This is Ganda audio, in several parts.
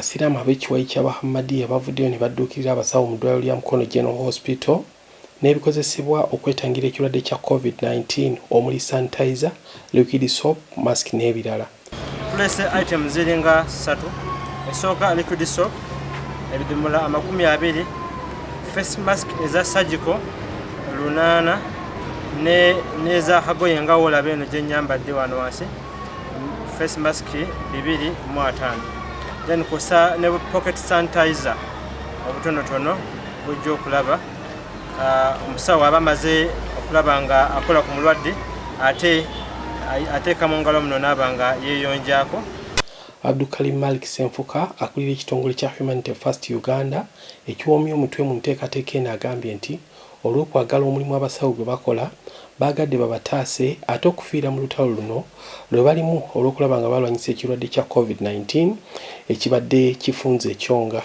abasiraamu ab'ekiwayi ky'Abahamadiya bavuddeyo ne badduukirira abasawo mu ddwaliro lya Mukono General Hospital n'ebikozesebwa okwetangira ekirwadde kya COVID-19 omuli sanitizer, liquid soap, mask n'ebirala. Tulese items ziringa 3. Esooka liquid soap, ebidomola 20, face mask eza surgical 8 neza hagoye nga olabe eno gye nyambadde wano wansi, face mask 2.5. Then kosa ne pocket sanitizer obutonotono bujja okulaba omusawo aba amaze okulaba nga akola ku mulwadde ateeka mu ngalo muno n'aba nga yeeyonjaako. Abdukalim Malik Senfuka akulira ekitongole kya Humanity First Uganda ekiwomya omutwe mu nteekateeka eno agambye nti olw'okwagala omulimu abasawo gwe bakola baagadde babataase ate okufiira mu lutalo luno lwe balimu olw'okulaba nga balwanyisa ekirwadde kya COVID-19 ekibadde kifunze ekyonga.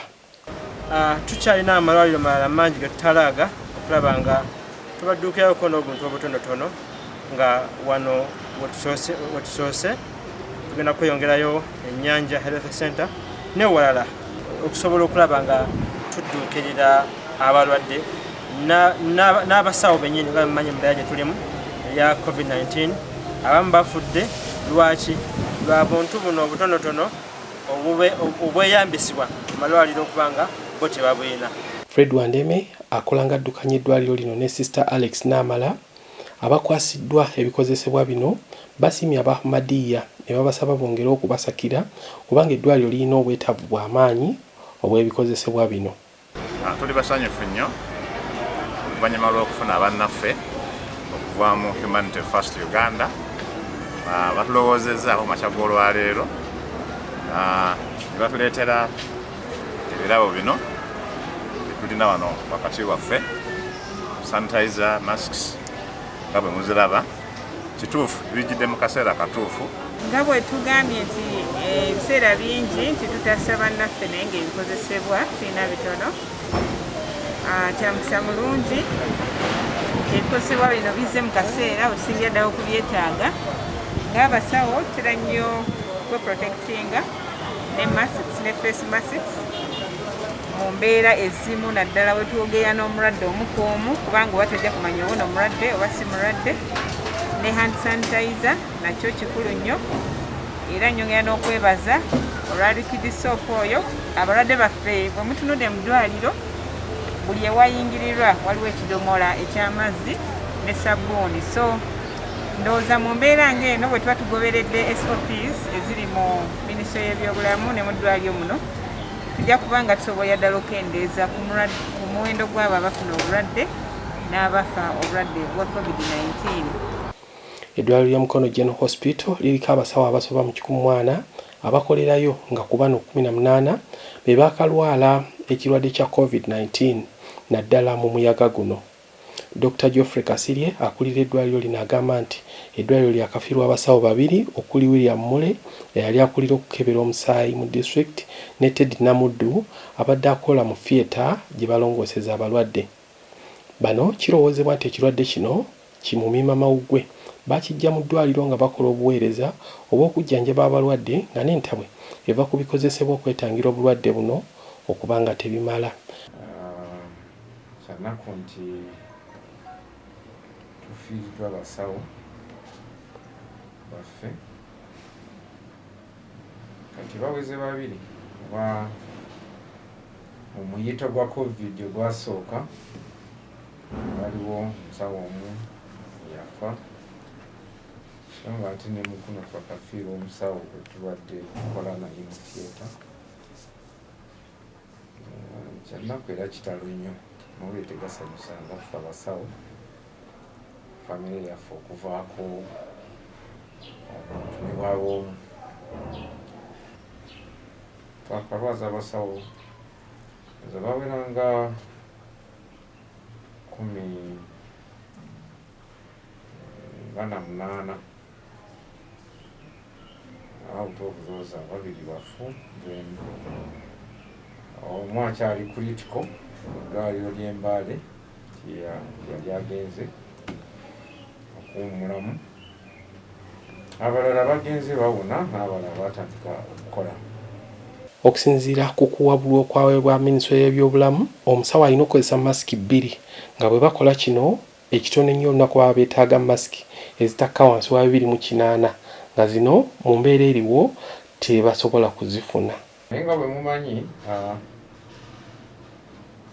Tukyalina amalwaliro malala mangi ge tutalaaga okulaba nga tubadduukirako n'obuntu obutonotono nga wano wetusoose tugenda kweyongerayo Ennyanja Health Center n'ewalala okusobola okulaba nga tudduukirira abalwadde n'abasawo bennyini nga mumanyi mu ddala gye tulimu eya COVID-19. Abamu bafudde lwaki lwa buntu buno obutonotono obweyambisibwa mu malwaliro okubanga bo tebabwina. Fred Wandeme akola nga addukanya eddwaliro lino ne Sister Alex Namala abakwasiddwa ebikozesebwa bino basimye Abahamadiya ne babasaba bongere okubasakira kubanga eddwaliro lirina obwetaavu bw'amaanyi obw'ebikozesebwa bino. Tuli basanyufu nnyo oluvannyuma lw'okufuna abannaffe okuva mu Humanity First Uganda batulowoozezzaako makya g'olwaleero ne batuleetera ebirabo bino tulina wano wakati waffe, sanitizer, masks nga bwe muziraba. Kituufu bijjidde mu kaseera katuufu nga bwe tugambye nti ebiseera bingi nti tutassa bannaffe naye ng'ebikozesebwa tulina bitono. Kya mukisa mulungi ebikozesebwa bino bizze mu kaseera osingira ddala okubyetaaga. Ng'abasawo tutera nnyo kweprotectinga ne masks ne face masks mu mbeera ezimu naddala we twogerera n'omulwadde omu ku omu kubanga oba tajja kumanya owo n'omulwadde oba si mulwadde. Ne hand sanitizer nakyo kikulu nnyo era nnyongera n'okwebaza olwa liquid soap oyo. Abalwadde baffe bwe mutunudde mu ddwaliro buli ewayingirirwa waliwo ekidomola eky'amazzi ne sabbuuni. So ndowooza mu mbeera ng'eno bwe tuba tugoberedde SOPs eziri mu minisitule y'ebyobulamu ne mu ddwaliro muno tujja kuba nga tusobola ddala okendeeza ku muwendo gw'abo abafuna obulwadde n'abafa obulwadde bwa COVID-19. Eddwaliro lya Mukono General Hospital liriko abasawo abasoba mu 100 abakolerayo nga ku bano 18 be baakalwala ekirwadde kya COVID-19 naddala mu muyaga guno. Dr. Geoffrey Kasirye akulira eddwaliro lino agamba nti eddwaliro lyakafiirwa abasawo 2 okuli William Mule eyali akulira okukebera omusaayi mu district ne Ted Namuddu abadde akola mu theatre gye balongooseza abalwadde. Bano kirowoozebwa nti ekirwadde kino kimumima mawuggwe bakijja mu ddwaliro nga bakola obuweereza obw'okujjanjaba abalwadde nga n'entabwe eva ku bikozesebwa okwetangira obulwadde buno okubanga tebimala. Kyanaku nti tufiiriddwa abasawo baffe kati baweze 2 oba mu muyito gwa COVID ogwasooka waliwo omusawo omu yafa so nga ate ne Mukono twakafiirwa omusawo gwe tubadde tukola naye mu theatre. Kyanaku era kitalo nnyo nawe tegasanyusa nga ffe abasawo famire yaffe okuvaako obutumi bw'ab'omu. Twakalwaza abasawo nze baweranga 18 out of those 2 bafu, then omu akyali critical mu ddwaliro ly'Embeera yali agenze okuwummulamu. Abalala bagenze bawona n'abalala batandika okukola. Okusinziira ku kuwabulwa okwaweebwa minisitule y'ebyobulamu, omusawo alina okukozesa masiki 2 nga bwe bakola kino ekitono ennyo olunaku baba beetaaga masiki ezitakka wansi wa 280 nga zino mu mbeera eriwo tebasobola kuzifuna. Naye nga bwe mumanyi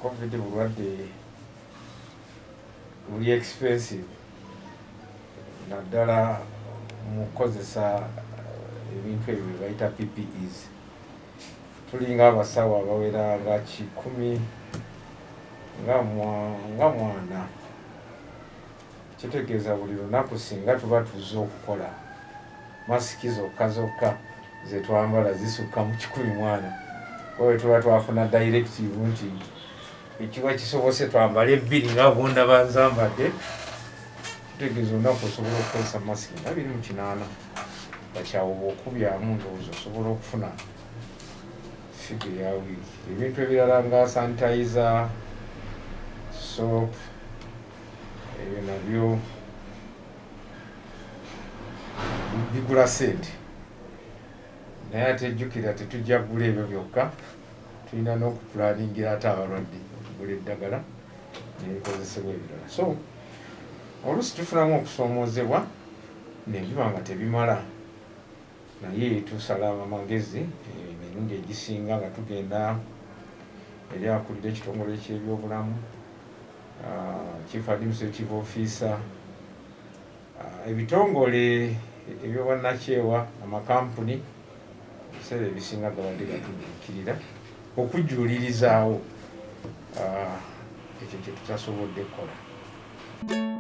covid bulwadde buli expensive naddala mu kukozesa ebintu ebyo bye bayita PPEs. Tulinga abasawo abawera nga 100 nga 40. Kitegeeza buli lunaku singa tuba tuzze okukola masiki zokka ze twambala zisukka mu 140. Bwe tuba twafuna directive nti ekiba kisobose twambale 2 nga bondaba nzambadde, kitegeeza olunaku osobola okukozesa masiki nga 28. Bakyawo bw'okubyamu ndowooza osobola okufuna figu ya wiiki. Ebintu ebirala nga sanitizer, soap, ebyo nabyo bigula ssente. Naye ate jjukira tetujja kugula ebyo byokka, tulina n'okupulaningira ate abalwadde okugula eddagala n'ebikozesebwa ebirala. So oluusi tufunamu okusoomoozebwa ne biba nga tebimala, naye tusala amagezi emirundi egisinga nga tugenda eri akulira ekitongole ky'ebyobulamu, chief administrative officer, ebitongole ebyobwannakyewa, amakampuni, ebiseera ebisinga gabadde gatujjuukirira okujjuulirizaawo ekyo kye tutasobodde kukola.